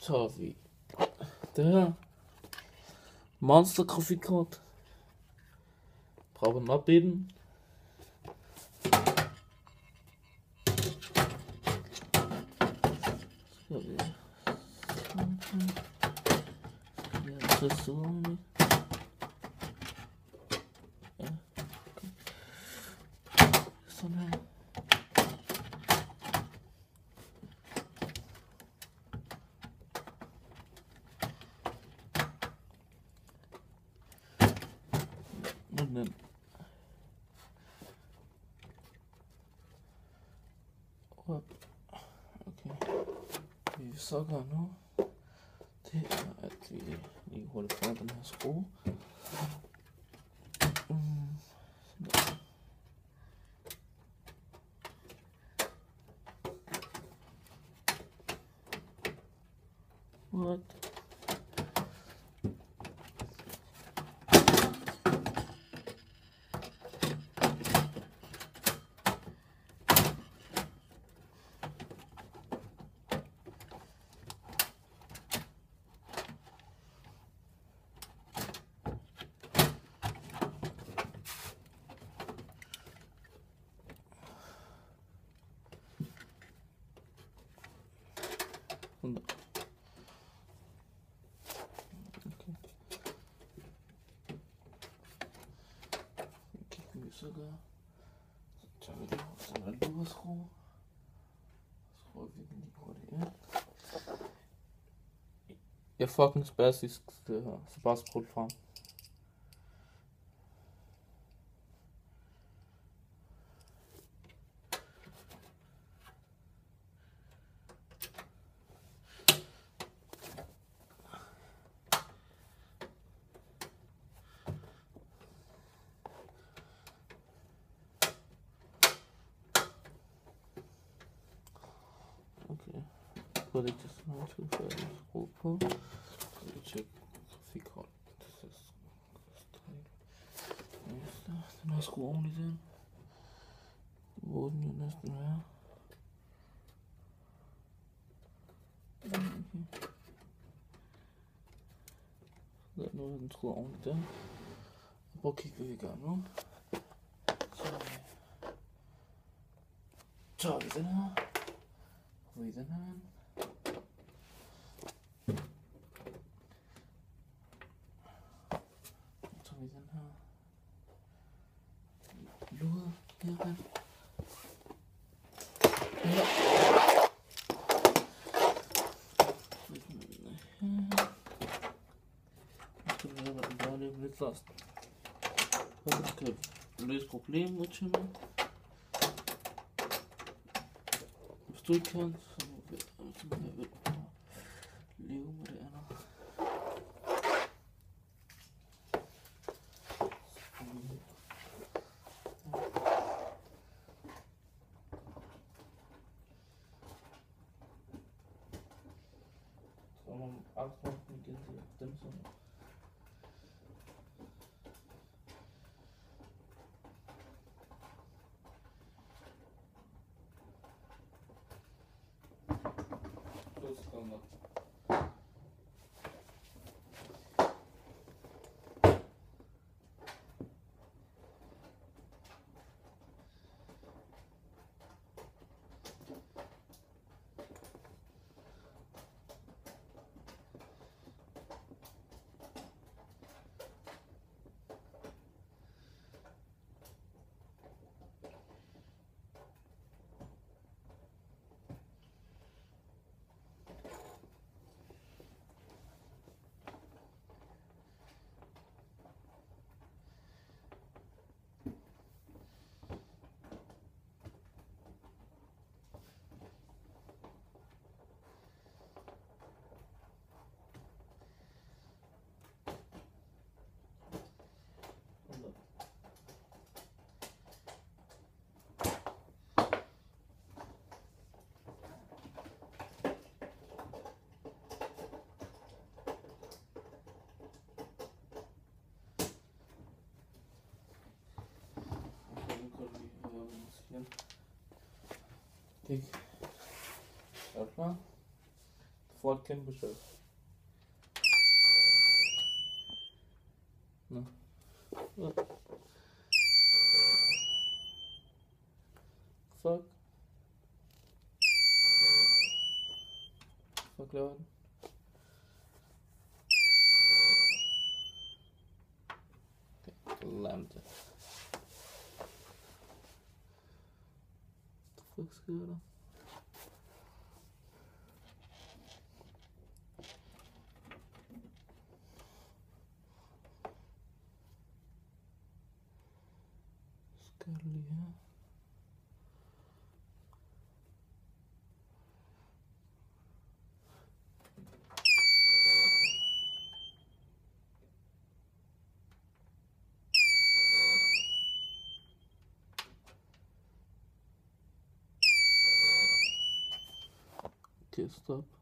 tager vi det her. Monster grafikkort. Propper den op i den. Skal vi så sådan. Ja. Sådan her. Den. Okay. Vi så gør nu, det er, at vi lige hurtigt får den her skrue. What? Så tager vi det over, så er der lureskrue. Så skruer vi den lige hurtigt ind. Jeg er fucking spastisk det her, så bare skru det frem. Okay, på det til sådan noget, skal vi skrue på. Så vi tjekke grafikkort. Den her skrue oven i den. Hvor den jo næsten er. Okay. Så nu er den skruet oven i den. Prøv at kigge, hvad vi gør nu. Så tager vi den her. Får vi den her. Så tager vi den her. Luder her. Lidt lost. Så skal vi løse problemet til mig. Hvis du ikke kan, så må vi leve med det andet. Så må man afslutte igen til dem sådan. Kijk. Er du klar? Du fucking bescheuert. Na. Ja. Fuck. Fuck laden. Okay, lammed it. What the fuck's going on? Scarly, huh? Okay, stop.